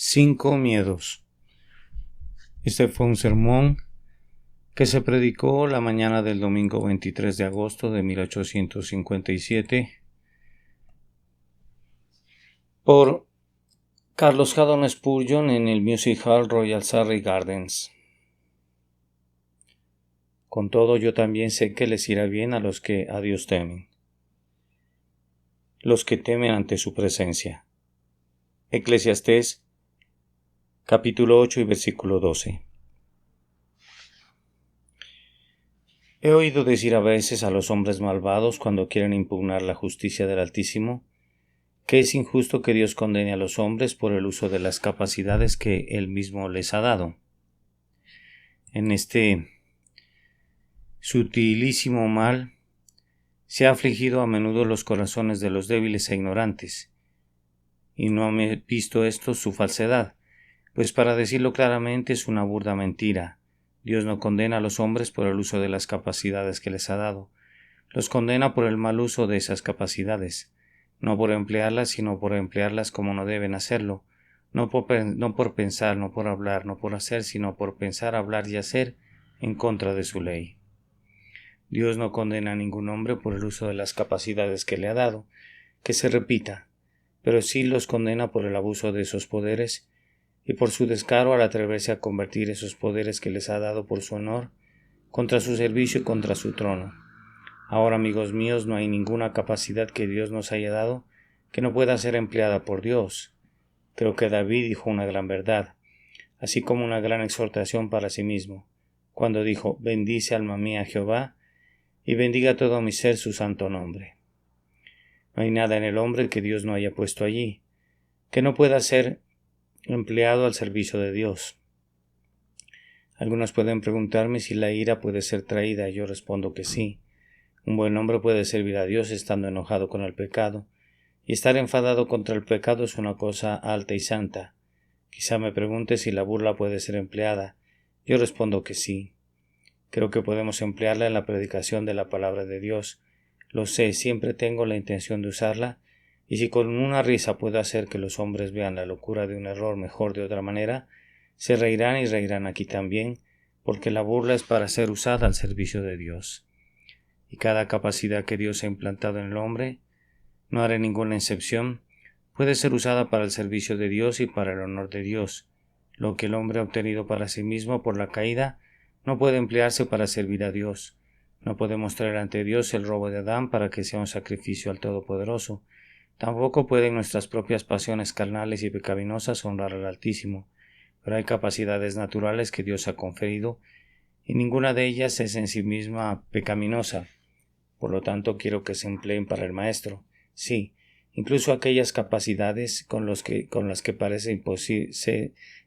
5 miedos. Este fue un sermón que se predicó la mañana del domingo 23 de agosto de 1857 por Carlos Haddon Spurgeon en el Music Hall Royal Surrey Gardens. Con todo, yo también sé que les irá bien a los que a Dios temen, los que temen ante su presencia. Eclesiastés capítulo 8 y versículo 12. He oído decir a veces a los hombres malvados cuando quieren impugnar la justicia del Altísimo, que es injusto que Dios condene a los hombres por el uso de las capacidades que Él mismo les ha dado. En este sutilísimo mal se ha afligido a menudo los corazones de los débiles e ignorantes, y no han visto esto su falsedad, pues para decirlo claramente es una burda mentira. Dios no condena a los hombres por el uso de las capacidades que les ha dado, los condena por el mal uso de esas capacidades, no por emplearlas, sino por emplearlas como no deben hacerlo, no por pensar, no por hablar, no por hacer, sino por pensar, hablar y hacer en contra de su ley. Dios no condena a ningún hombre por el uso de las capacidades que le ha dado, que se repita, pero sí los condena por el abuso de esos poderes y por su descaro al atreverse a convertir esos poderes que les ha dado por su honor contra su servicio y contra su trono. Ahora, amigos míos, no hay ninguna capacidad que Dios nos haya dado que no pueda ser empleada por Dios. Creo que David dijo una gran verdad, así como una gran exhortación para sí mismo, cuando dijo: «Bendice alma mía a Jehová, y bendiga todo mi ser su santo nombre». No hay nada en el hombre que Dios no haya puesto allí, que no pueda ser empleado al servicio de Dios. Algunos pueden preguntarme si la ira puede ser traída, y yo respondo que sí. Un buen hombre puede servir a Dios estando enojado con el pecado, y estar enfadado contra el pecado es una cosa alta y santa. Quizá me pregunte si la burla puede ser empleada. Yo respondo que sí. Creo que podemos emplearla en la predicación de la palabra de Dios. Lo sé, siempre tengo la intención de usarla, y si con una risa puedo hacer que los hombres vean la locura de un error mejor de otra manera, se reirán y reirán aquí también, porque la burla es para ser usada al servicio de Dios. Y cada capacidad que Dios ha implantado en el hombre, no haré ninguna excepción, puede ser usada para el servicio de Dios y para el honor de Dios. Lo que el hombre ha obtenido para sí mismo por la caída no puede emplearse para servir a Dios. No podemos traer ante Dios el robo de Adán para que sea un sacrificio al Todopoderoso. Tampoco pueden nuestras propias pasiones carnales y pecaminosas honrar al Altísimo. Pero hay capacidades naturales que Dios ha conferido, y ninguna de ellas es en sí misma pecaminosa. Por lo tanto, quiero que se empleen para el Maestro. Sí, incluso aquellas capacidades con las que parece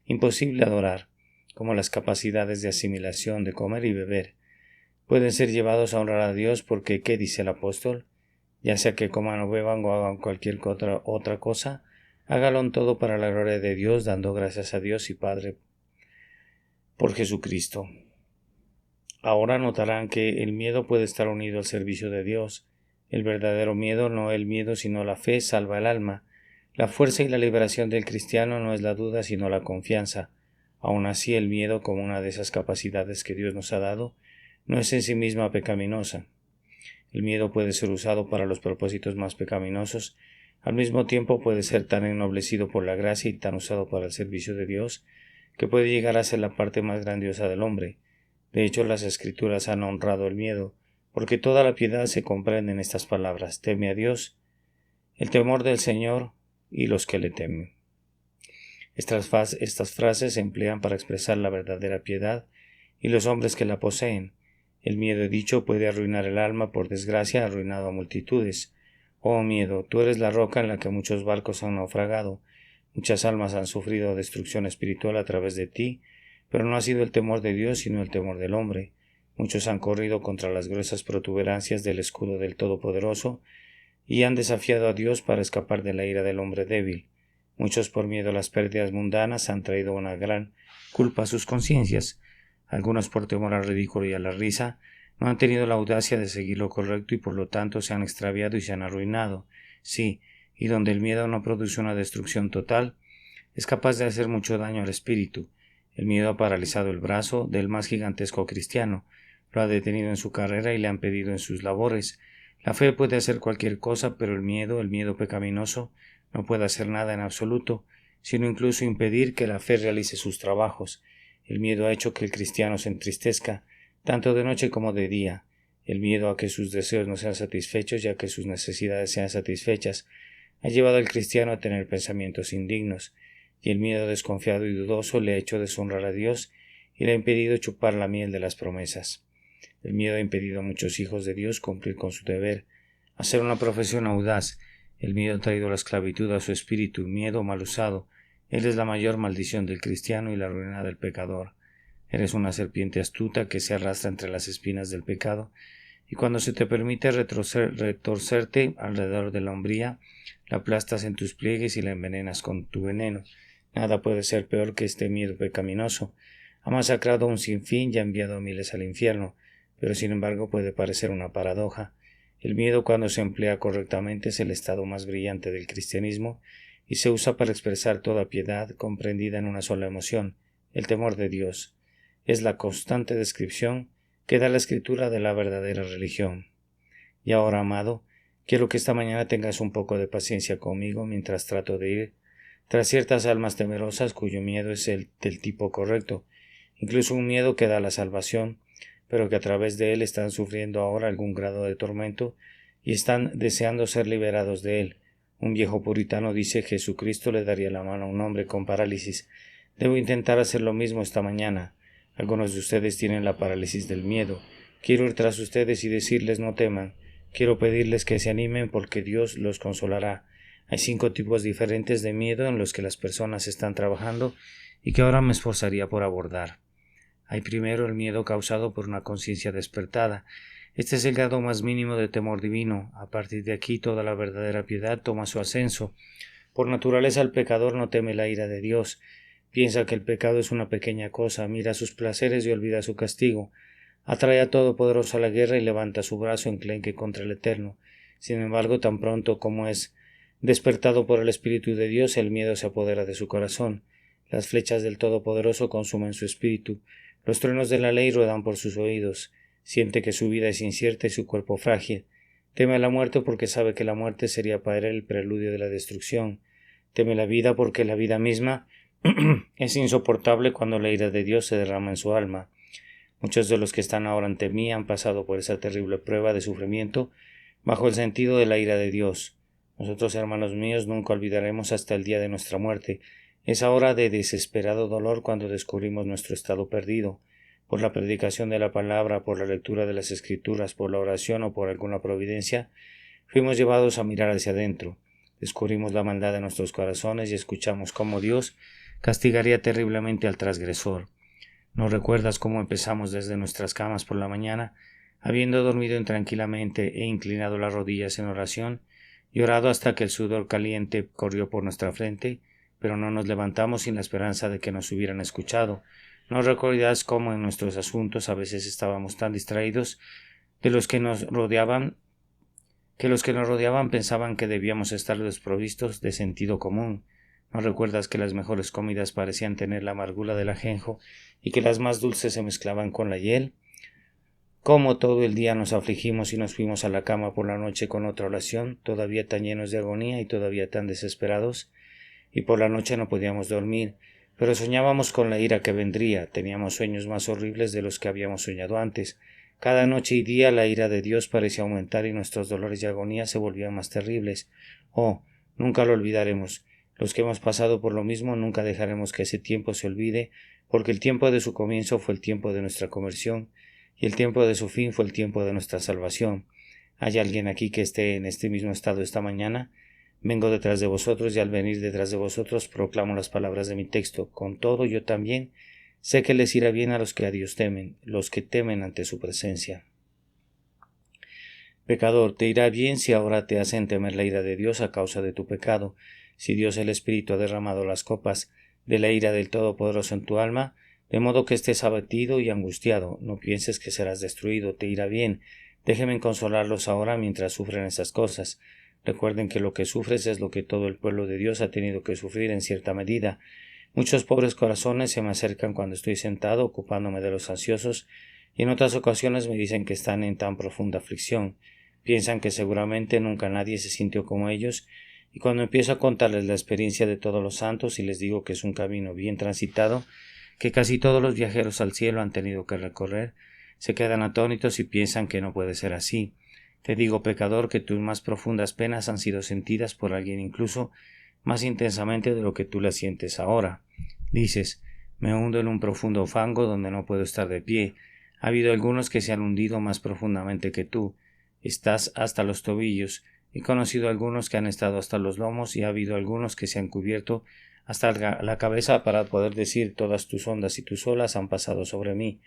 imposible adorar, como las capacidades de asimilación, de comer y beber, pueden ser llevados a honrar a Dios porque, ¿qué dice el apóstol? Ya sea que coman o beban o hagan cualquier otra cosa, hágalo en todo para la gloria de Dios, dando gracias a Dios y Padre por Jesucristo. Ahora notarán que el miedo puede estar unido al servicio de Dios. El verdadero miedo, no el miedo sino la fe, salva el alma. La fuerza y la liberación del cristiano no es la duda sino la confianza. Aun así, el miedo, como una de esas capacidades que Dios nos ha dado, no es en sí misma pecaminosa. El miedo puede ser usado para los propósitos más pecaminosos, al mismo tiempo puede ser tan ennoblecido por la gracia y tan usado para el servicio de Dios, que puede llegar a ser la parte más grandiosa del hombre. De hecho, las Escrituras han honrado el miedo, porque toda la piedad se comprende en estas palabras: teme a Dios, el temor del Señor y los que le temen. Estas frases se emplean para expresar la verdadera piedad y los hombres que la poseen. El miedo, he dicho, puede arruinar el alma, por desgracia ha arruinado a multitudes. Oh miedo, tú eres la roca en la que muchos barcos han naufragado, muchas almas han sufrido destrucción espiritual a través de ti, pero no ha sido el temor de Dios sino el temor del hombre. Muchos han corrido contra las gruesas protuberancias del escudo del Todopoderoso y han desafiado a Dios para escapar de la ira del hombre débil. Muchos, por miedo a las pérdidas mundanas, han traído una gran culpa a sus conciencias. Algunos, por temor al ridículo y a la risa, no han tenido la audacia de seguir lo correcto y por lo tanto se han extraviado y se han arruinado. Sí, y donde el miedo no produce una destrucción total, es capaz de hacer mucho daño al espíritu. El miedo ha paralizado el brazo del más gigantesco cristiano, lo ha detenido en su carrera y le ha impedido en sus labores. La fe puede hacer cualquier cosa, pero el miedo pecaminoso, no puede hacer nada en absoluto, sino incluso impedir que la fe realice sus trabajos. El miedo ha hecho que el cristiano se entristezca, tanto de noche como de día. El miedo a que sus deseos no sean satisfechos y a que sus necesidades sean satisfechas ha llevado al cristiano a tener pensamientos indignos, y el miedo desconfiado y dudoso le ha hecho deshonrar a Dios y le ha impedido chupar la miel de las promesas. El miedo ha impedido a muchos hijos de Dios cumplir con su deber, hacer una profesión audaz. El miedo ha traído la esclavitud a su espíritu, miedo mal usado. Él es la mayor maldición del cristiano y la ruina del pecador. Eres una serpiente astuta que se arrastra entre las espinas del pecado, y cuando se te permite retorcerte alrededor de la hombría, la aplastas en tus pliegues y la envenenas con tu veneno. Nada puede ser peor que este miedo pecaminoso. Ha masacrado a un sinfín y ha enviado a miles al infierno, pero sin embargo puede parecer una paradoja. El miedo, cuando se emplea correctamente, es el estado más brillante del cristianismo y se usa para expresar toda piedad comprendida en una sola emoción, el temor de Dios. Es la constante descripción que da la escritura de la verdadera religión. Y ahora, amado, quiero que esta mañana tengas un poco de paciencia conmigo mientras trato de ir tras ciertas almas temerosas cuyo miedo es el del tipo correcto, incluso un miedo que da la salvación, pero que a través de él están sufriendo ahora algún grado de tormento y están deseando ser liberados de él. Un viejo puritano dice que Jesucristo le daría la mano a un hombre con parálisis. Debo intentar hacer lo mismo esta mañana. Algunos de ustedes tienen la parálisis del miedo. Quiero ir tras ustedes y decirles no teman. Quiero pedirles que se animen porque Dios los consolará. Hay 5 tipos diferentes de miedo en los que las personas están trabajando y que ahora me esforzaría por abordar. Hay primero el miedo causado por una conciencia despertada. Este es el grado más mínimo de temor divino. A partir de aquí toda la verdadera piedad toma su ascenso. Por naturaleza el pecador no teme la ira de Dios. Piensa que el pecado es una pequeña cosa, mira sus placeres y olvida su castigo. Atrae a Todopoderoso a la guerra y levanta su brazo enclenque contra el Eterno. Sin embargo, tan pronto como es despertado por el Espíritu de Dios, el miedo se apodera de su corazón. Las flechas del Todopoderoso consumen su espíritu. Los truenos de la ley ruedan por sus oídos. Siente que su vida es incierta y su cuerpo frágil. Teme a la muerte porque sabe que la muerte sería para él el preludio de la destrucción. Teme la vida porque la vida misma es insoportable cuando la ira de Dios se derrama en su alma. Muchos de los que están ahora ante mí han pasado por esa terrible prueba de sufrimiento bajo el sentido de la ira de Dios. Nosotros, hermanos míos, nunca olvidaremos hasta el día de nuestra muerte esa hora de desesperado dolor cuando descubrimos nuestro estado perdido. Por la predicación de la palabra, por la lectura de las Escrituras, por la oración o por alguna providencia, fuimos llevados a mirar hacia adentro. Descubrimos la maldad de nuestros corazones y escuchamos cómo Dios castigaría terriblemente al transgresor. ¿No recuerdas cómo empezamos desde nuestras camas por la mañana, habiendo dormido intranquilamente e inclinado las rodillas en oración, y orado hasta que el sudor caliente corrió por nuestra frente, pero no nos levantamos sin la esperanza de que nos hubieran escuchado? ¿No recuerdas cómo en nuestros asuntos a veces estábamos tan distraídos de los que nos rodeaban pensaban que debíamos estar desprovistos de sentido común? ¿No recuerdas que las mejores comidas parecían tener la amargura del ajenjo y que las más dulces se mezclaban con la hiel? ¿Cómo todo el día nos afligimos y nos fuimos a la cama por la noche con otra oración, todavía tan llenos de agonía y todavía tan desesperados? Y por la noche no podíamos dormir, pero soñábamos con la ira que vendría, teníamos sueños más horribles de los que habíamos soñado antes. Cada noche y día la ira de Dios parecía aumentar y nuestros dolores y agonía se volvían más terribles. Oh, nunca lo olvidaremos. Los que hemos pasado por lo mismo nunca dejaremos que ese tiempo se olvide, porque el tiempo de su comienzo fue el tiempo de nuestra conversión, y el tiempo de su fin fue el tiempo de nuestra salvación. ¿Hay alguien aquí que esté en este mismo estado esta mañana? Vengo detrás de vosotros y al venir detrás de vosotros proclamo las palabras de mi texto. Con todo yo también sé que les irá bien a los que a Dios temen, los que temen ante su presencia. Pecador, te irá bien si ahora te hacen temer la ira de Dios a causa de tu pecado. Si Dios el Espíritu ha derramado las copas de la ira del Todopoderoso en tu alma, de modo que estés abatido y angustiado, no pienses que serás destruido, te irá bien. Déjenme consolarlos ahora mientras sufren esas cosas. Recuerden que lo que sufres es lo que todo el pueblo de Dios ha tenido que sufrir en cierta medida. Muchos pobres corazones se me acercan cuando estoy sentado ocupándome de los ansiosos y en otras ocasiones me dicen que están en tan profunda aflicción. Piensan que seguramente nunca nadie se sintió como ellos, y cuando empiezo a contarles la experiencia de todos los santos y les digo que es un camino bien transitado, que casi todos los viajeros al cielo han tenido que recorrer, se quedan atónitos y piensan que no puede ser así. Te digo, pecador, que tus más profundas penas han sido sentidas por alguien incluso más intensamente de lo que tú las sientes ahora. Dices, me hundo en un profundo fango donde no puedo estar de pie. Ha habido algunos que se han hundido más profundamente que tú. Estás hasta los tobillos. He conocido algunos que han estado hasta los lomos y ha habido algunos que se han cubierto hasta la cabeza para poder decir todas tus ondas y tus olas han pasado sobre mí.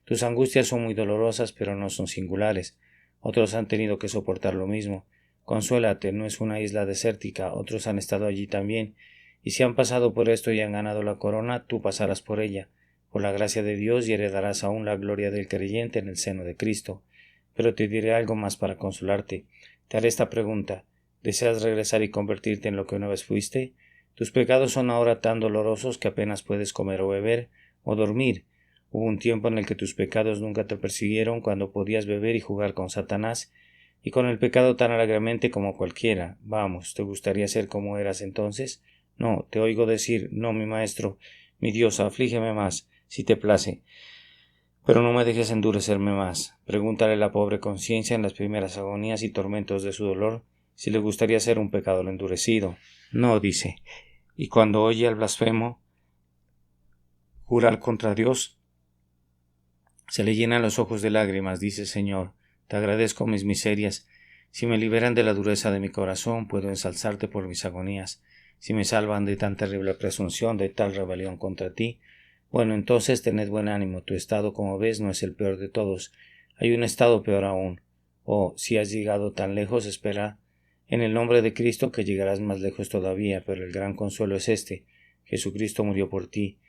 Tus angustias son muy dolorosas, pero no son singulares. Otros han tenido que soportar lo mismo. Consuélate, no es una isla desértica, otros han estado allí también, y si han pasado por esto y han ganado la corona, tú pasarás por ella, por la gracia de Dios, y heredarás aún la gloria del creyente en el seno de Cristo. Pero te diré algo más para consolarte. Te haré esta pregunta. ¿Deseas regresar y convertirte en lo que una vez fuiste? Tus pecados son ahora tan dolorosos que apenas puedes comer o beber o dormir. Hubo un tiempo en el que tus pecados nunca te persiguieron, cuando podías beber y jugar con Satanás, y con el pecado tan alegremente como cualquiera. Vamos, ¿te gustaría ser como eras entonces? No, te oigo decir, no, mi maestro, mi Dios, aflígeme más, si te place, pero no me dejes endurecerme más. Pregúntale a la pobre conciencia en las primeras agonías y tormentos de su dolor si le gustaría ser un pecador endurecido. No, dice, y cuando oye al blasfemo jurar contra Dios, se le llenan los ojos de lágrimas. Dice, Señor, te agradezco mis miserias. Si me liberan de la dureza de mi corazón, puedo ensalzarte por mis agonías. Si me salvan de tan terrible presunción, de tal rebelión contra ti, bueno, entonces tened buen ánimo. Tu estado, como ves, no es el peor de todos. Hay un estado peor aún. Oh, si has llegado tan lejos, espera en el nombre de Cristo que llegarás más lejos todavía, pero el gran consuelo es este. Jesucristo murió por ti.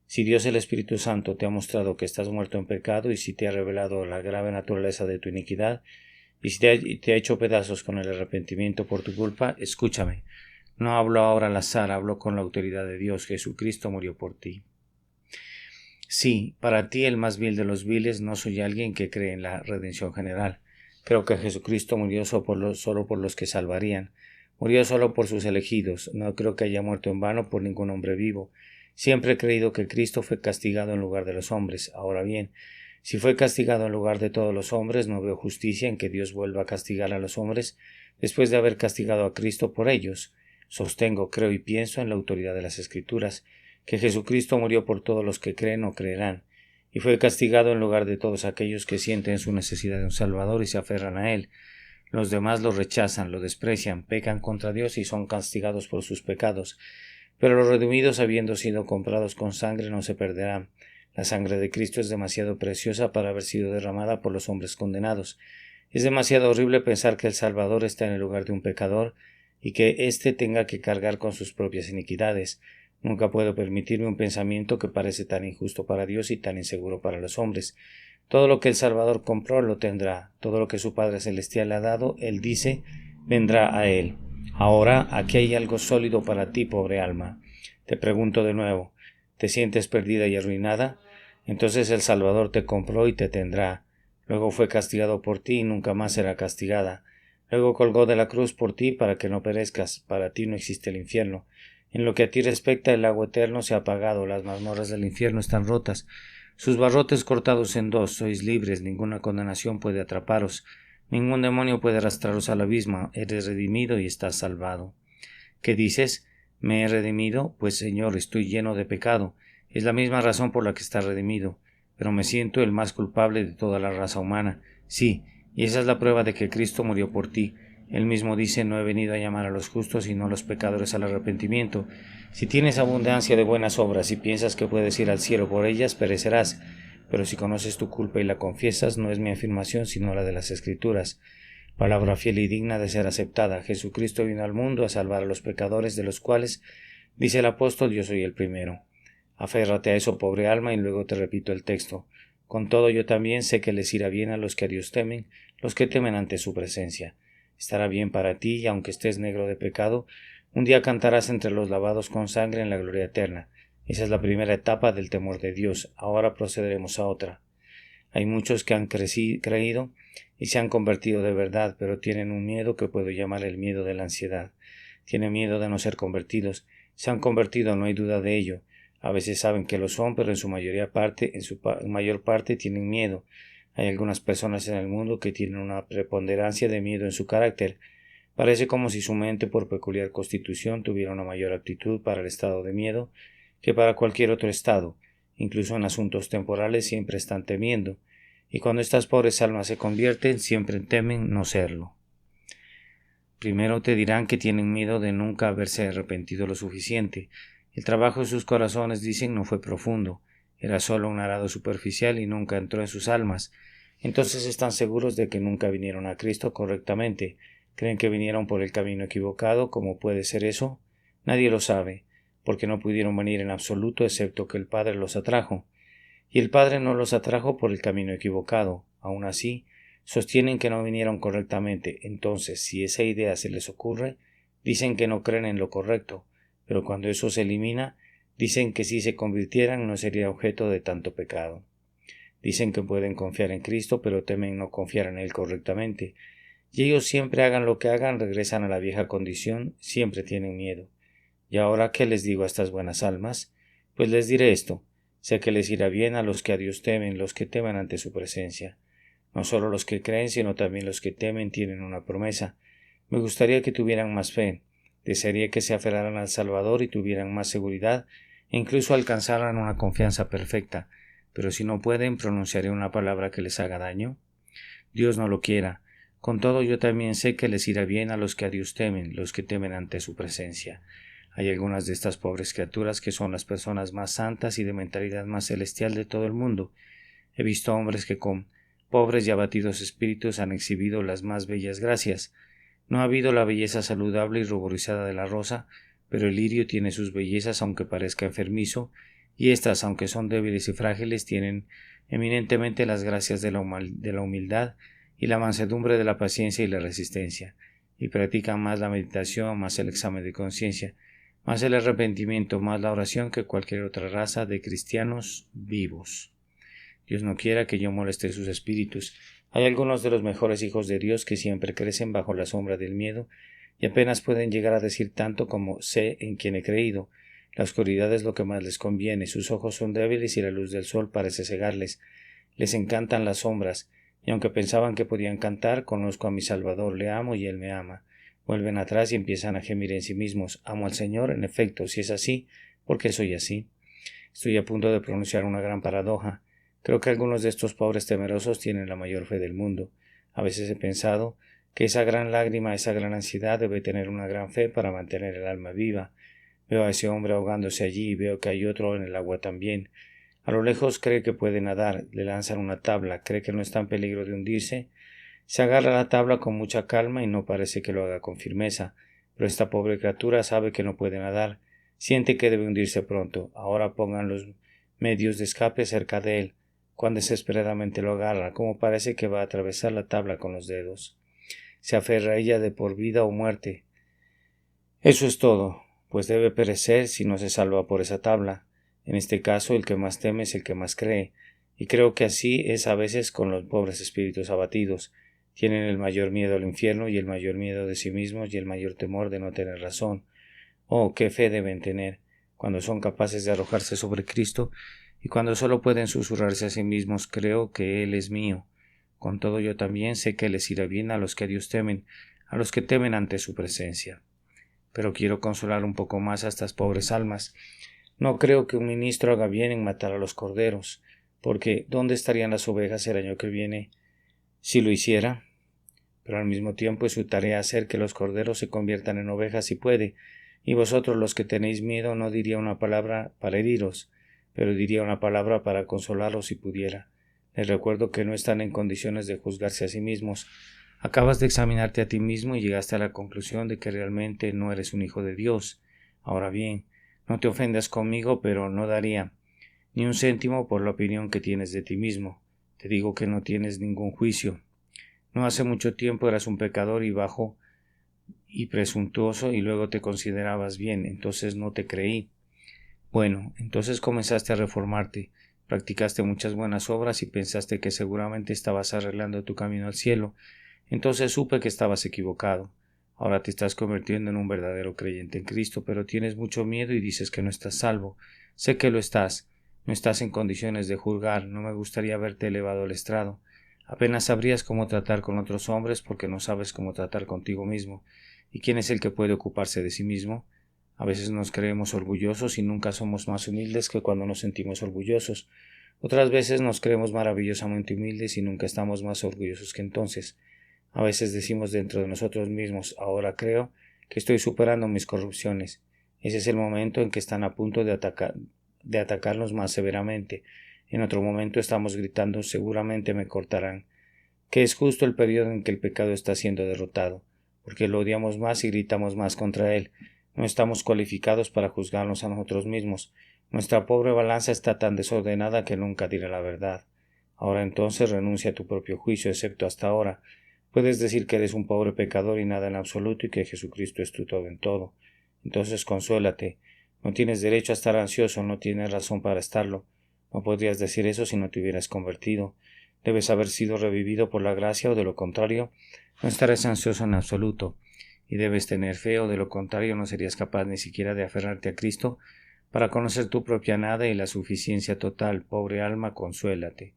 Si Dios el Espíritu Santo te ha mostrado que estás muerto en pecado y si te ha revelado la grave naturaleza de tu iniquidad y si te ha hecho pedazos con el arrepentimiento por tu culpa, escúchame. No hablo ahora al azar, hablo con la autoridad de Dios. Jesucristo murió por ti. Sí, para ti el más vil de los viles, no soy alguien que cree en la redención general. Creo que Jesucristo murió solo por los que salvarían. Murió solo por sus elegidos. No creo que haya muerto en vano por ningún hombre vivo. Siempre he creído que Cristo fue castigado en lugar de los hombres. Ahora bien, si fue castigado en lugar de todos los hombres, no veo justicia en que Dios vuelva a castigar a los hombres después de haber castigado a Cristo por ellos. Sostengo, creo y pienso en la autoridad de las Escrituras, que Jesucristo murió por todos los que creen o creerán, y fue castigado en lugar de todos aquellos que sienten su necesidad de un Salvador y se aferran a Él. Los demás lo rechazan, lo desprecian, pecan contra Dios y son castigados por sus pecados. Pero los redimidos, habiendo sido comprados con sangre, no se perderán. La sangre de Cristo es demasiado preciosa para haber sido derramada por los hombres condenados. Es demasiado horrible pensar que el Salvador está en el lugar de un pecador y que éste tenga que cargar con sus propias iniquidades. Nunca puedo permitirme un pensamiento que parece tan injusto para Dios y tan inseguro para los hombres. Todo lo que el Salvador compró lo tendrá. Todo lo que su Padre Celestial le ha dado, Él dice, vendrá a Él. Ahora, aquí hay algo sólido para ti, pobre alma. Te pregunto de nuevo, ¿te sientes perdida y arruinada? Entonces el Salvador te compró y te tendrá. Luego fue castigado por ti y nunca más será castigada. Luego colgó de la cruz por ti para que no perezcas. Para ti no existe el infierno. En lo que a ti respecta, el lago eterno se ha apagado, las mazmorras del infierno están rotas, sus barrotes cortados en dos, sois libres, ninguna condenación puede atraparos, ningún demonio puede arrastraros al abismo, eres redimido y estás salvado. ¿Qué dices? ¿Me he redimido? Pues Señor, estoy lleno de pecado, es la misma razón por la que estás redimido, pero me siento el más culpable de toda la raza humana, sí, y esa es la prueba de que Cristo murió por ti. Él mismo dice, no he venido a llamar a los justos sino a los pecadores al arrepentimiento. Si tienes abundancia de buenas obras y piensas que puedes ir al cielo por ellas, perecerás. Pero si conoces tu culpa y la confiesas, no es mi afirmación sino la de las Escrituras. Palabra fiel y digna de ser aceptada. Jesucristo vino al mundo a salvar a los pecadores, de los cuales, dice el apóstol, yo soy el primero. Aférrate a eso, pobre alma, y luego te repito el texto. Con todo yo también sé que les irá bien a los que a Dios temen, los que temen ante su presencia. Estará bien para ti, y aunque estés negro de pecado, un día cantarás entre los lavados con sangre en la gloria eterna. Esa es la primera etapa del temor de Dios. Ahora procederemos a otra. Hay muchos que han creído y se han convertido de verdad, pero tienen un miedo que puedo llamar el miedo de la ansiedad. Tienen miedo de no ser convertidos. Se han convertido, no hay duda de ello. A veces saben que lo son, pero en su mayor parte tienen miedo. Hay algunas personas en el mundo que tienen una preponderancia de miedo en su carácter. Parece como si su mente, por peculiar constitución, tuviera una mayor aptitud para el estado de miedo que para cualquier otro estado. Incluso en asuntos temporales siempre están temiendo, y cuando estas pobres almas se convierten, siempre temen no serlo. Primero te dirán que tienen miedo de nunca haberse arrepentido lo suficiente. El trabajo de sus corazones, dicen, no fue profundo, era solo un arado superficial y nunca entró en sus almas. Entonces están seguros de que nunca vinieron a Cristo correctamente. ¿Creen que vinieron por el camino equivocado? ¿Cómo puede ser eso? Nadie lo sabe, porque no pudieron venir en absoluto excepto que el Padre los atrajo. Y el Padre no los atrajo por el camino equivocado. Aun así, sostienen que no vinieron correctamente. Entonces, si esa idea se les ocurre, dicen que no creen en lo correcto, pero cuando eso se elimina, dicen que si se convirtieran no sería objeto de tanto pecado. Dicen que pueden confiar en Cristo, pero temen no confiar en Él correctamente. Y ellos siempre hagan lo que hagan, regresan a la vieja condición, siempre tienen miedo. ¿Y ahora qué les digo a estas buenas almas? Pues les diré esto: sé que les irá bien a los que a Dios temen, los que temen ante su presencia. No solo los que creen, sino también los que temen tienen una promesa. Me gustaría que tuvieran más fe. Desearía que se aferraran al Salvador y tuvieran más seguridad, e incluso alcanzaran una confianza perfecta. Pero si no pueden, ¿pronunciaré una palabra que les haga daño? Dios no lo quiera. Con todo, yo también sé que les irá bien a los que a Dios temen, los que temen ante su presencia. Hay algunas de estas pobres criaturas que son las personas más santas y de mentalidad más celestial de todo el mundo. He visto hombres que con pobres y abatidos espíritus han exhibido las más bellas gracias. No ha habido la belleza saludable y ruborizada de la rosa, pero el lirio tiene sus bellezas aunque parezca enfermizo, y éstas, aunque son débiles y frágiles, tienen eminentemente las gracias de la humildad y la mansedumbre de la paciencia y la resistencia, y practican más la meditación, más el examen de conciencia, más el arrepentimiento, más la oración que cualquier otra raza de cristianos vivos. Dios no quiera que yo moleste sus espíritus. Hay algunos de los mejores hijos de Dios que siempre crecen bajo la sombra del miedo y apenas pueden llegar a decir tanto como sé en quien he creído. La oscuridad es lo que más les conviene, sus ojos son débiles y la luz del sol parece cegarles. Les encantan las sombras, y aunque pensaban que podían cantar, conozco a mi Salvador, le amo y él me ama. Vuelven atrás y empiezan a gemir en sí mismos. Amo al Señor, en efecto, si es así, ¿por qué soy así? Estoy a punto de pronunciar una gran paradoja. Creo que algunos de estos pobres temerosos tienen la mayor fe del mundo. A veces he pensado que esa gran lágrima, esa gran ansiedad debe tener una gran fe para mantener el alma viva. Veo a ese hombre ahogándose allí y veo que hay otro en el agua también. A lo lejos cree que puede nadar, le lanzan una tabla, cree que no está en peligro de hundirse. Se agarra a la tabla con mucha calma y no parece que lo haga con firmeza, pero esta pobre criatura sabe que no puede nadar, siente que debe hundirse pronto. Ahora pongan los medios de escape cerca de él. Cuán desesperadamente lo agarra, como parece que va a atravesar la tabla con los dedos. Se aferra a ella de por vida o muerte. Eso es todo, pues debe perecer si no se salva por esa tabla. En este caso, el que más teme es el que más cree, y creo que así es a veces con los pobres espíritus abatidos. Tienen el mayor miedo al infierno y el mayor miedo de sí mismos y el mayor temor de no tener razón. Oh, qué fe deben tener cuando son capaces de arrojarse sobre Cristo y cuando solo pueden susurrarse a sí mismos: creo que Él es mío. Con todo, yo también sé que les irá bien a los que a Dios temen, a los que temen ante su presencia. Pero quiero consolar un poco más a estas pobres almas. No creo que un ministro haga bien en matar a los corderos, porque ¿dónde estarían las ovejas el año que viene si lo hiciera? Pero al mismo tiempo es su tarea hacer que los corderos se conviertan en ovejas si puede, y vosotros los que tenéis miedo no diría una palabra para heriros, pero diría una palabra para consolaros si pudiera. Les recuerdo que no están en condiciones de juzgarse a sí mismos. Acabas de examinarte a ti mismo y llegaste a la conclusión de que realmente no eres un hijo de Dios. Ahora bien, no te ofendas conmigo, pero no daría ni un céntimo por la opinión que tienes de ti mismo. Te digo que no tienes ningún juicio. No hace mucho tiempo eras un pecador y bajo y presuntuoso y luego te considerabas bien, entonces no te creí. Bueno, entonces comenzaste a reformarte, practicaste muchas buenas obras y pensaste que seguramente estabas arreglando tu camino al cielo. Entonces supe que estabas equivocado. Ahora te estás convirtiendo en un verdadero creyente en Cristo, pero tienes mucho miedo y dices que no estás salvo. Sé que lo estás. No estás en condiciones de juzgar. No me gustaría verte elevado al estrado. Apenas sabrías cómo tratar con otros hombres porque no sabes cómo tratar contigo mismo. ¿Y quién es el que puede ocuparse de sí mismo? A veces nos creemos orgullosos y nunca somos más humildes que cuando nos sentimos orgullosos. Otras veces nos creemos maravillosamente humildes y nunca estamos más orgullosos que entonces. A veces decimos dentro de nosotros mismos, ahora creo que estoy superando mis corrupciones. Ese es el momento en que están a punto de atacarnos más severamente. En otro momento estamos gritando, seguramente me cortarán, que es justo el periodo en que el pecado está siendo derrotado, porque lo odiamos más y gritamos más contra él. No estamos cualificados para juzgarnos a nosotros mismos. Nuestra pobre balanza está tan desordenada que nunca dirá la verdad. Ahora entonces renuncia a tu propio juicio, excepto hasta ahora. Puedes decir que eres un pobre pecador y nada en absoluto y que Jesucristo es tu todo en todo. Entonces consuélate. No tienes derecho a estar ansioso, no tienes razón para estarlo. No podrías decir eso si no te hubieras convertido. Debes haber sido revivido por la gracia o de lo contrario, no estarás ansioso en absoluto. Y debes tener fe o de lo contrario no serías capaz ni siquiera de aferrarte a Cristo para conocer tu propia nada y la suficiencia total. Pobre alma, consuélate.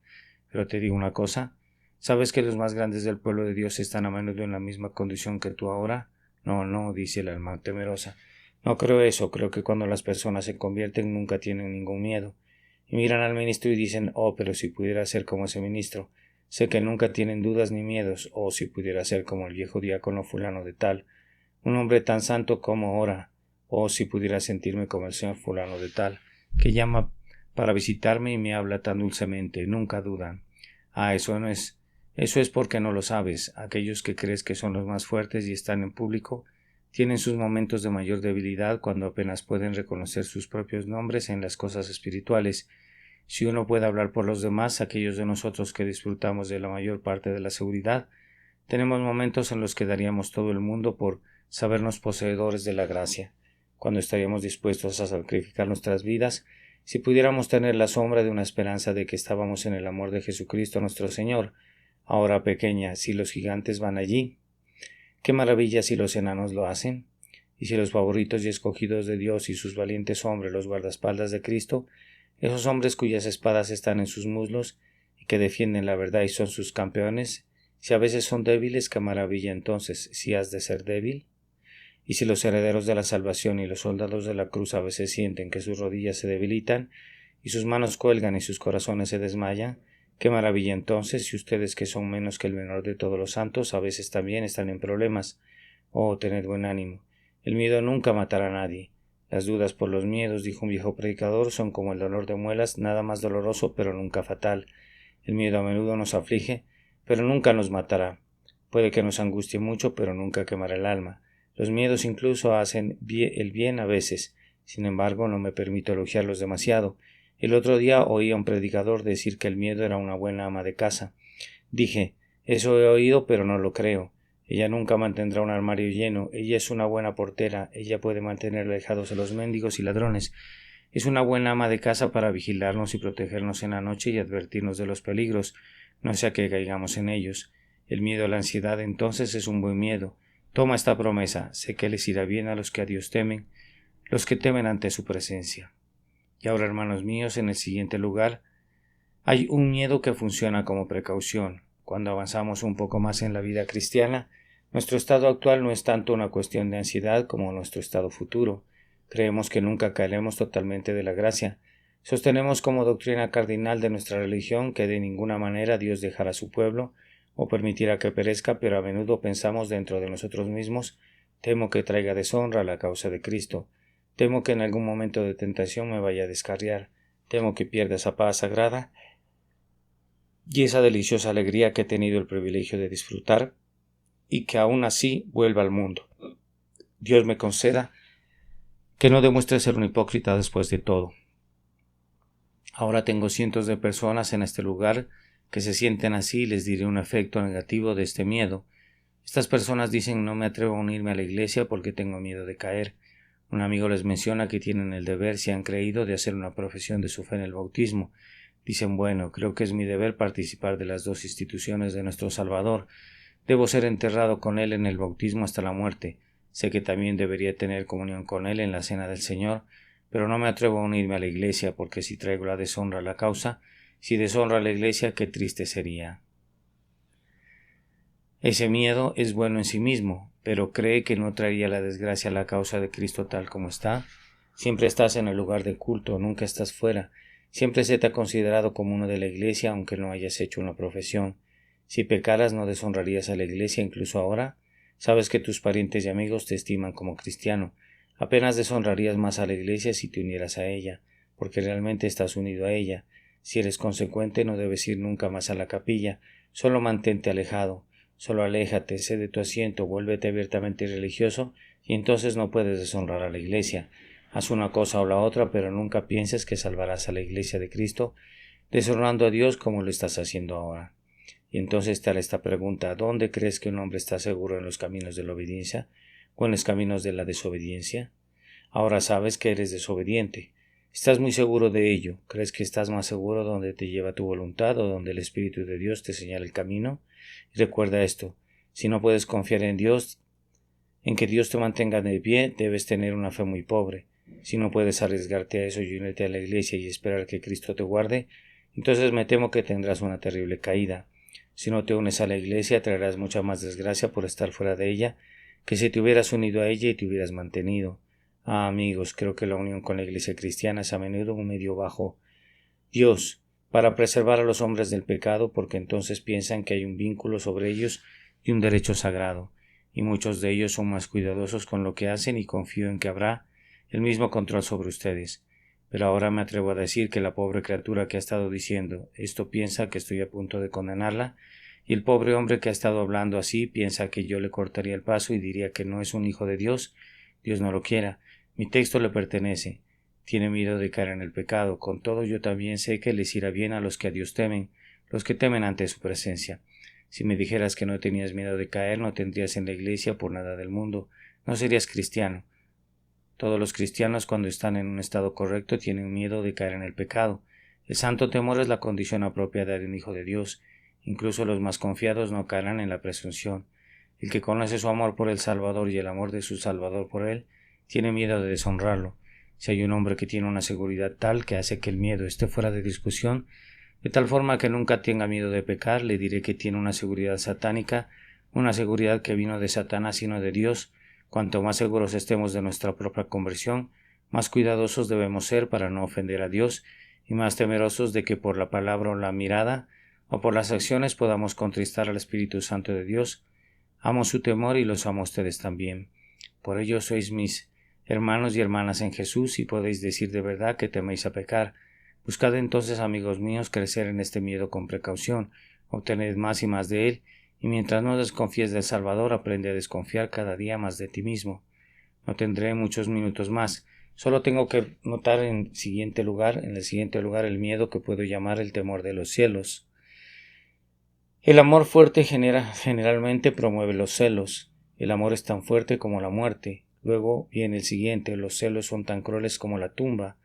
Pero te digo una cosa, ¿sabes que los más grandes del pueblo de Dios están a menudo en la misma condición que tú ahora? No, no, dice el alma temerosa. No creo eso, creo que cuando las personas se convierten nunca tienen ningún miedo. Y miran al ministro y dicen, oh, pero si pudiera ser como ese ministro. Sé que nunca tienen dudas ni miedos, oh, si pudiera ser como el viejo diácono fulano de tal. Un hombre tan santo como ora, oh, si pudiera sentirme como el señor fulano de tal, que llama para visitarme y me habla tan dulcemente, nunca dudan. Ah, eso es porque no lo sabes. Aquellos que crees que son los más fuertes y están en público tienen sus momentos de mayor debilidad cuando apenas pueden reconocer sus propios nombres en las cosas espirituales. Si uno puede hablar por los demás, aquellos de nosotros que disfrutamos de la mayor parte de la seguridad, tenemos momentos en los que daríamos todo el mundo por sabernos poseedores de la gracia, cuando estaríamos dispuestos a sacrificar nuestras vidas, si pudiéramos tener la sombra de una esperanza de que estábamos en el amor de Jesucristo nuestro Señor. Ahora pequeña, si los gigantes van allí, qué maravilla si los enanos lo hacen, y si los favoritos y escogidos de Dios y sus valientes hombres, los guardaespaldas de Cristo, esos hombres cuyas espadas están en sus muslos y que defienden la verdad y son sus campeones, si a veces son débiles, qué maravilla entonces, si has de ser débil. Y si los herederos de la salvación y los soldados de la cruz a veces sienten que sus rodillas se debilitan y sus manos cuelgan y sus corazones se desmayan, qué maravilla entonces si ustedes que son menos que el menor de todos los santos a veces también están en problemas. Oh, tened buen ánimo. El miedo nunca matará a nadie. Las dudas por los miedos, dijo un viejo predicador, son como el dolor de muelas, nada más doloroso pero nunca fatal. El miedo a menudo nos aflige, pero nunca nos matará. Puede que nos angustie mucho, pero nunca quemará el alma. Los miedos incluso hacen el bien a veces. Sin embargo, no me permito elogiarlos demasiado. El otro día oí a un predicador decir que el miedo era una buena ama de casa. Dije, eso he oído, pero no lo creo. Ella nunca mantendrá un armario lleno. Ella es una buena portera. Ella puede mantener alejados a los mendigos y ladrones. Es una buena ama de casa para vigilarnos y protegernos en la noche y advertirnos de los peligros, no sea que caigamos en ellos. El miedo a la ansiedad entonces es un buen miedo. Toma esta promesa, sé que les irá bien a los que a Dios temen, los que temen ante su presencia. Y ahora, hermanos míos, en el siguiente lugar, hay un miedo que funciona como precaución. Cuando avanzamos un poco más en la vida cristiana, nuestro estado actual no es tanto una cuestión de ansiedad como nuestro estado futuro. Creemos que nunca caeremos totalmente de la gracia. Sostenemos como doctrina cardinal de nuestra religión que de ninguna manera Dios dejará a su pueblo o permitirá que perezca, pero a menudo pensamos dentro de nosotros mismos, temo que traiga deshonra a la causa de Cristo, temo que en algún momento de tentación me vaya a descarriar, temo que pierda esa paz sagrada y esa deliciosa alegría que he tenido el privilegio de disfrutar, y que aún así vuelva al mundo. Dios me conceda que no demuestre ser un hipócrita después de todo. Ahora tengo cientos de personas en este lugar que se sienten así les diré un efecto negativo de este miedo. Estas personas dicen no me atrevo a unirme a la iglesia porque tengo miedo de caer. Un amigo les menciona que tienen el deber, si han creído, de hacer una profesión de su fe en el bautismo. Dicen bueno, creo que es mi deber participar de las dos instituciones de nuestro Salvador. Debo ser enterrado con él en el bautismo hasta la muerte. Sé que también debería tener comunión con él en la cena del Señor, pero no me atrevo a unirme a la iglesia porque si traigo la deshonra a la causa, si deshonra a la iglesia, qué triste sería. Ese miedo es bueno en sí mismo, pero cree que no traería la desgracia a la causa de Cristo tal como está. Siempre estás en el lugar de culto, nunca estás fuera. Siempre se te ha considerado como uno de la iglesia, aunque no hayas hecho una profesión. Si pecaras, ¿no deshonrarías a la iglesia incluso ahora? Sabes que tus parientes y amigos te estiman como cristiano. Apenas deshonrarías más a la iglesia si te unieras a ella, porque realmente estás unido a ella. Si eres consecuente, no debes ir nunca más a la capilla. Solo mantente alejado. Solo aléjate, cede tu asiento, vuélvete abiertamente religioso, y entonces no puedes deshonrar a la iglesia. Haz una cosa o la otra, pero nunca pienses que salvarás a la iglesia de Cristo, deshonrando a Dios como lo estás haciendo ahora. Y entonces te haré esta pregunta: ¿dónde crees que un hombre está seguro, en los caminos de la obediencia o en los caminos de la desobediencia? Ahora sabes que eres desobediente. ¿Estás muy seguro de ello? ¿Crees que estás más seguro donde te lleva tu voluntad o donde el Espíritu de Dios te señala el camino? Y recuerda esto: si no puedes confiar en Dios, en que Dios te mantenga de pie, debes tener una fe muy pobre. Si no puedes arriesgarte a eso y unirte a la iglesia y esperar que Cristo te guarde, entonces me temo que tendrás una terrible caída. Si no te unes a la iglesia, traerás mucha más desgracia por estar fuera de ella, que si te hubieras unido a ella y te hubieras mantenido. Ah, amigos, creo que la unión con la iglesia cristiana es a menudo un medio bajo Dios para preservar a los hombres del pecado, porque entonces piensan que hay un vínculo sobre ellos y un derecho sagrado, y muchos de ellos son más cuidadosos con lo que hacen y confío en que habrá el mismo control sobre ustedes. Pero ahora me atrevo a decir que la pobre criatura que ha estado diciendo esto piensa que estoy a punto de condenarla, y el pobre hombre que ha estado hablando así piensa que yo le cortaría el paso y diría que no es un hijo de Dios. Dios no lo quiera. Mi texto le pertenece. Tiene miedo de caer en el pecado. Con todo, yo también sé que les irá bien a los que a Dios temen, los que temen ante su presencia. Si me dijeras que no tenías miedo de caer, no tendrías en la iglesia por nada del mundo. No serías cristiano. Todos los cristianos, cuando están en un estado correcto, tienen miedo de caer en el pecado. El santo temor es la condición apropiada de un hijo de Dios. Incluso los más confiados no caerán en la presunción. El que conoce su amor por el Salvador y el amor de su Salvador por él, tiene miedo de deshonrarlo. Si hay un hombre que tiene una seguridad tal que hace que el miedo esté fuera de discusión, de tal forma que nunca tenga miedo de pecar, le diré que tiene una seguridad satánica, una seguridad que vino de Satanás y no de Dios. Cuanto más seguros estemos de nuestra propia conversión, más cuidadosos debemos ser para no ofender a Dios y más temerosos de que por la palabra o la mirada o por las acciones podamos contristar al Espíritu Santo de Dios. Amo su temor y los amo a ustedes también. Por ello sois mis hermanos y hermanas en Jesús y podéis decir de verdad que teméis a pecar. Buscad entonces, amigos míos, crecer en este miedo con precaución, obtened más y más de él, y mientras no desconfíes del Salvador, aprende a desconfiar cada día más de ti mismo. No tendré muchos minutos más. Solo tengo que notar en el siguiente lugar el miedo que puedo llamar el temor de los cielos. El amor fuerte generalmente promueve los celos. El amor es tan fuerte como la muerte. Luego viene el siguiente: los celos son tan crueles como la tumba.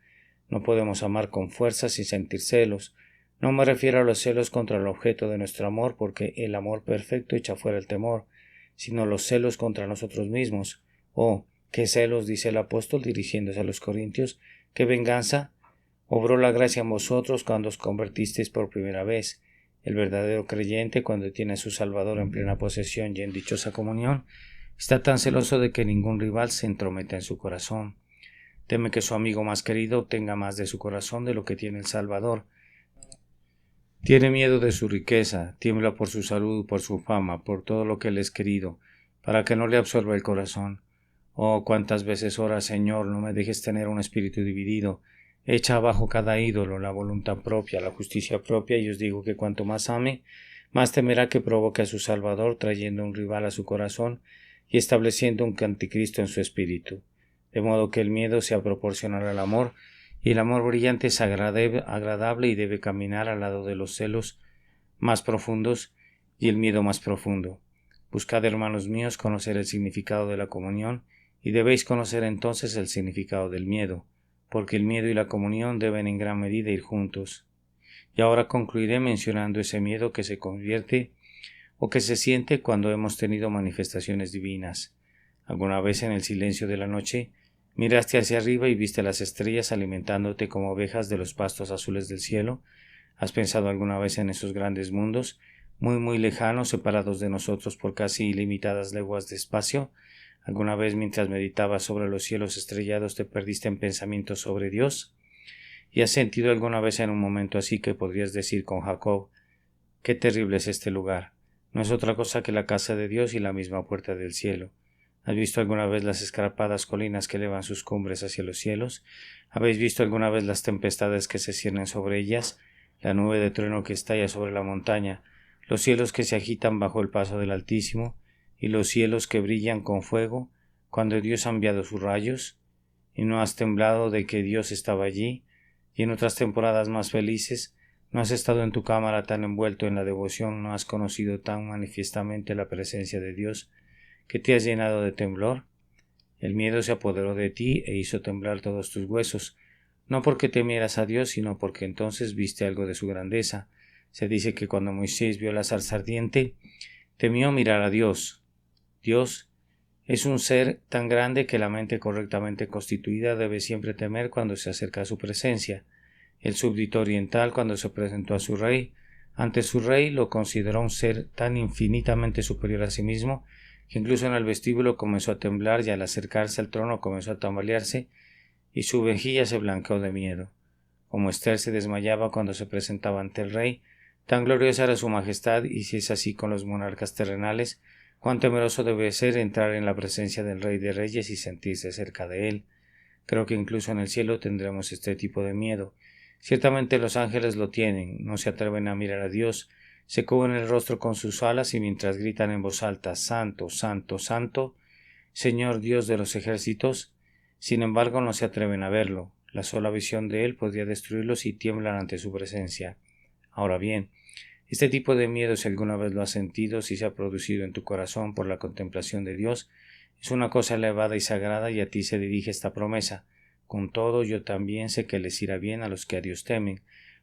No podemos amar con fuerza sin sentir celos. No me refiero a los celos contra el objeto de nuestro amor, porque el amor perfecto echa fuera el temor, sino los celos contra nosotros mismos. Oh, qué celos, dice el apóstol dirigiéndose a los corintios, qué venganza. Obró la gracia en vosotros cuando os convertisteis por primera vez. El verdadero creyente, cuando tiene a su Salvador en plena posesión y en dichosa comunión, está tan celoso de que ningún rival se entrometa en su corazón. Teme que su amigo más querido obtenga más de su corazón de lo que tiene el Salvador. Tiene miedo de su riqueza, tiembla por su salud, por su fama, por todo lo que le es querido, para que no le absorba el corazón. Oh, cuántas veces ora: Señor, no me dejes tener un espíritu dividido. Echa abajo cada ídolo, la voluntad propia, la justicia propia, y os digo que cuanto más ame, más temerá que provoque a su Salvador, trayendo un rival a su corazón y estableciendo un anticristo en su espíritu. De modo que el miedo sea proporcional al amor, y el amor brillante es agradable y debe caminar al lado de los celos más profundos y el miedo más profundo. Buscad, hermanos míos, conocer el significado de la comunión, y debéis conocer entonces el significado del miedo, porque el miedo y la comunión deben en gran medida ir juntos. Y ahora concluiré mencionando ese miedo que se convierte o que se siente cuando hemos tenido manifestaciones divinas. ¿Alguna vez en el silencio de la noche miraste hacia arriba y viste las estrellas alimentándote como ovejas de los pastos azules del cielo? ¿Has pensado alguna vez en esos grandes mundos, muy lejanos, separados de nosotros por casi ilimitadas leguas de espacio? ¿Alguna vez mientras meditabas sobre los cielos estrellados te perdiste en pensamientos sobre Dios? ¿Y has sentido alguna vez en un momento así que podrías decir con Jacob: qué terrible es este lugar? No es otra cosa que la casa de Dios y la misma puerta del cielo. ¿Has visto alguna vez las escarpadas colinas que elevan sus cumbres hacia los cielos? ¿Habéis visto alguna vez las tempestades que se ciernen sobre ellas? La nube de trueno que estalla sobre la montaña, los cielos que se agitan bajo el paso del Altísimo, y los cielos que brillan con fuego cuando Dios ha enviado sus rayos. ¿Y no has temblado de que Dios estaba allí? Y en otras temporadas más felices, ¿no has estado en tu cámara tan envuelto en la devoción, no has conocido tan manifiestamente la presencia de Dios, que te has llenado de temblor? El miedo se apoderó de ti e hizo temblar todos tus huesos, no porque temieras a Dios, sino porque entonces viste algo de su grandeza. Se dice que cuando Moisés vio la zarza ardiente, temió mirar a Dios. Dios es un ser tan grande que la mente correctamente constituida debe siempre temer cuando se acerca a su presencia. El súbdito oriental, cuando se presentó a su rey, ante su rey lo consideró un ser tan infinitamente superior a sí mismo, que incluso en el vestíbulo comenzó a temblar y al acercarse al trono comenzó a tambalearse, y su mejilla se blanqueó de miedo. Como Esther se desmayaba cuando se presentaba ante el rey, tan gloriosa era su majestad, y si es así con los monarcas terrenales, cuán temeroso debe ser entrar en la presencia del Rey de Reyes y sentirse cerca de él. Creo que incluso en el cielo tendremos este tipo de miedo. Ciertamente los ángeles lo tienen, no se atreven a mirar a Dios, se cubren el rostro con sus alas y mientras gritan en voz alta: Santo, Santo, Santo, Señor Dios de los ejércitos, sin embargo no se atreven a verlo. La sola visión de él podría destruirlos y tiemblan ante su presencia. Ahora bien, este tipo de miedo, si alguna vez lo has sentido, si se ha producido en tu corazón por la contemplación de Dios, es una cosa elevada y sagrada, y a ti se dirige esta promesa: con todo, yo también sé que les irá bien a los que a Dios temen,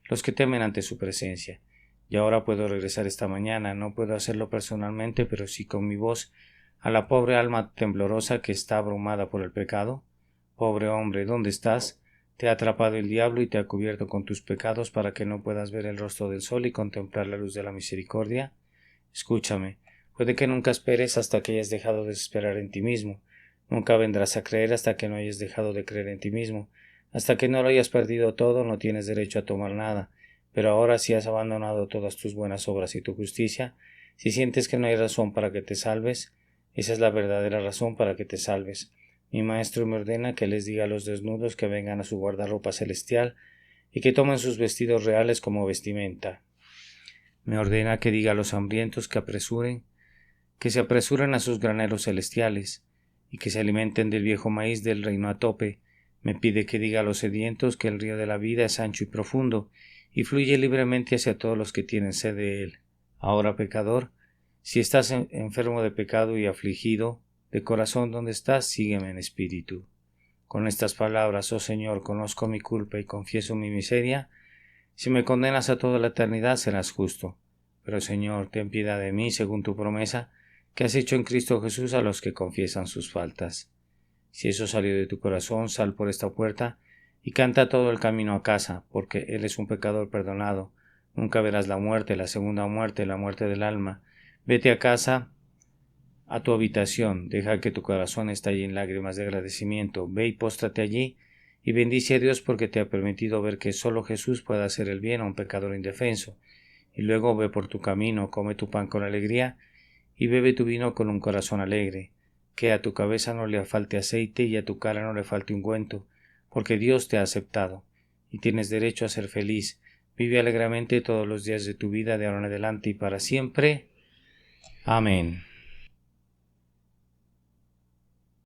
los que temen ante su presencia. Y ahora puedo regresar esta mañana, no puedo hacerlo personalmente, pero sí con mi voz, a la pobre alma temblorosa que está abrumada por el pecado. Pobre hombre, ¿dónde estás? Te ha atrapado el diablo y te ha cubierto con tus pecados para que no puedas ver el rostro del sol y contemplar la luz de la misericordia. Escúchame, puede que nunca esperes hasta que hayas dejado de esperar en ti mismo. Nunca vendrás a creer hasta que no hayas dejado de creer en ti mismo. Hasta que no lo hayas perdido todo, no tienes derecho a tomar nada. Pero ahora, si has abandonado todas tus buenas obras y tu justicia, si sientes que no hay razón para que te salves, esa es la verdadera razón para que te salves. Mi maestro me ordena que les diga a los desnudos que vengan a su guardarropa celestial y que tomen sus vestidos reales como vestimenta. Me ordena que diga a los hambrientos que se apresuren a sus graneros celestiales y que se alimenten del viejo maíz del reino a tope. Me pide que diga a los sedientos que el río de la vida es ancho y profundo y fluye libremente hacia todos los que tienen sed de él. Ahora, pecador, si estás enfermo de pecado y afligido de corazón donde estás, sígueme en espíritu. Con estas palabras: oh Señor, conozco mi culpa y confieso mi miseria. Si me condenas a toda la eternidad, serás justo. Pero Señor, ten piedad de mí según tu promesa que has hecho en Cristo Jesús a los que confiesan sus faltas. Si eso salió de tu corazón, sal por esta puerta y canta todo el camino a casa, porque eres un pecador perdonado. Nunca verás la muerte, la segunda muerte, la muerte del alma. Vete a casa, a tu habitación, deja que tu corazón estalle en lágrimas de agradecimiento, ve y póstrate allí y bendice a Dios porque te ha permitido ver que solo Jesús puede hacer el bien a un pecador indefenso, y luego ve por tu camino, come tu pan con alegría y bebe tu vino con un corazón alegre, que a tu cabeza no le falte aceite y a tu cara no le falte ungüento, porque Dios te ha aceptado y tienes derecho a ser feliz. Vive alegremente todos los días de tu vida de ahora en adelante y para siempre. Amén.